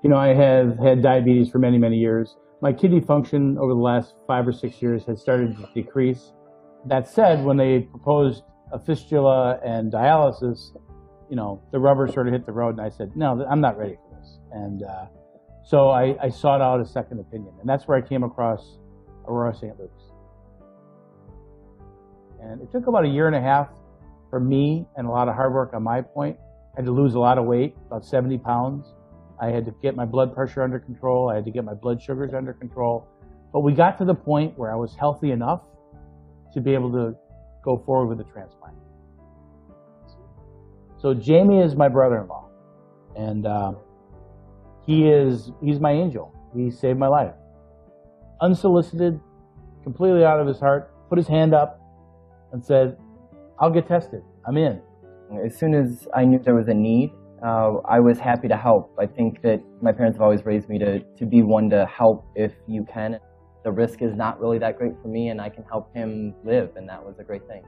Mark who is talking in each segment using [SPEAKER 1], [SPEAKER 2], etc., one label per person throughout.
[SPEAKER 1] You know, I have had diabetes for many, many years. My kidney function over the last 5 or 6 years has started to decrease. That said, when they proposed a fistula and dialysis, the rubber sort of hit the road, and I said, no, I'm not ready for this. And so I sought out a second opinion, and that's where I came across Aurora St. Luke's. And it took about a year and a half for me and a lot of hard work on my point. I had to lose a lot of weight, about 70 pounds. I had to get my blood pressure under control. I had to get my blood sugars under control. But we got to the point where I was healthy enough to be able to go forward with the transplant. So Jamie is my brother-in-law, and he's my angel. He saved my life. Unsolicited, completely out of his heart, put his hand up and said, I'll get tested. I'm in.
[SPEAKER 2] As soon as I knew there was a need, I was happy to help. I think that my parents have always raised me to be one to help if you can. The risk is not really that great for me, and I can help him live, and that was a great thing.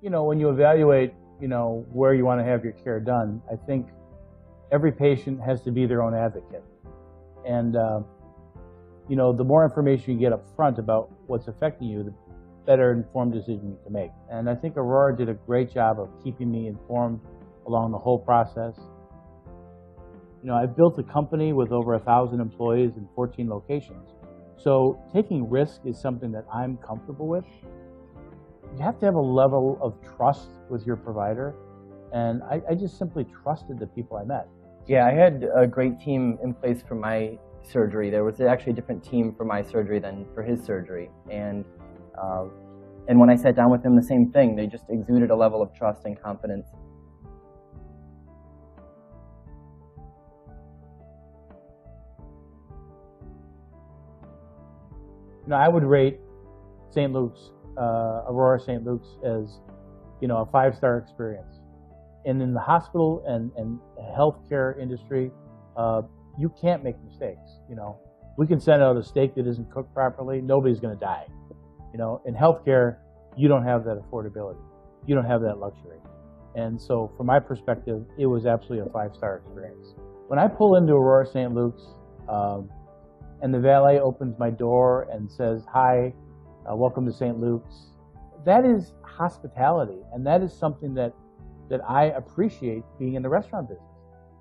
[SPEAKER 1] When you evaluate, where you want to have your care done, I think every patient has to be their own advocate. And, the more information you get up front about what's affecting you, the better informed decision you can make. And I think Aurora did a great job of keeping me informed along the whole process. I've built a company with over 1,000 employees in 14 locations. So taking risk is something that I'm comfortable with. You have to have a level of trust with your provider. And I just simply trusted the people I met.
[SPEAKER 2] Yeah, I had a great team in place for my surgery. There was actually a different team for my surgery than for his surgery. And when I sat down with them, the same thing. They just exuded a level of trust and confidence.
[SPEAKER 1] I would rate St. Luke's, Aurora St. Luke's as, a 5-star experience. And in the hospital and healthcare industry, you can't make mistakes. We can send out a steak that isn't cooked properly. Nobody's going to die. In healthcare, you don't have that affordability. You don't have that luxury. And so from my perspective, it was absolutely a 5-star experience. When I pull into Aurora St. Luke's, and the valet opens my door and says, hi, welcome to St. Luke's, that is hospitality. And that is something that I appreciate being in the restaurant business.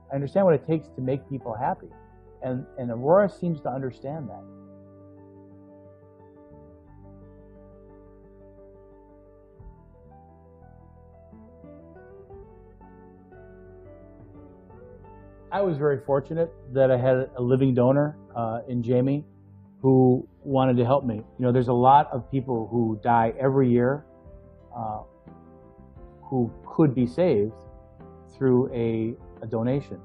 [SPEAKER 1] I understand what it takes to make people happy. And Aurora seems to understand that. I was very fortunate that I had a living donor in Jamie who wanted to help me. There's a lot of people who die every year who could be saved through a donation.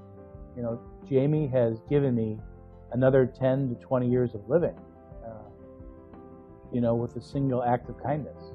[SPEAKER 1] Jamie has given me another 10 to 20 years of living, with a single act of kindness.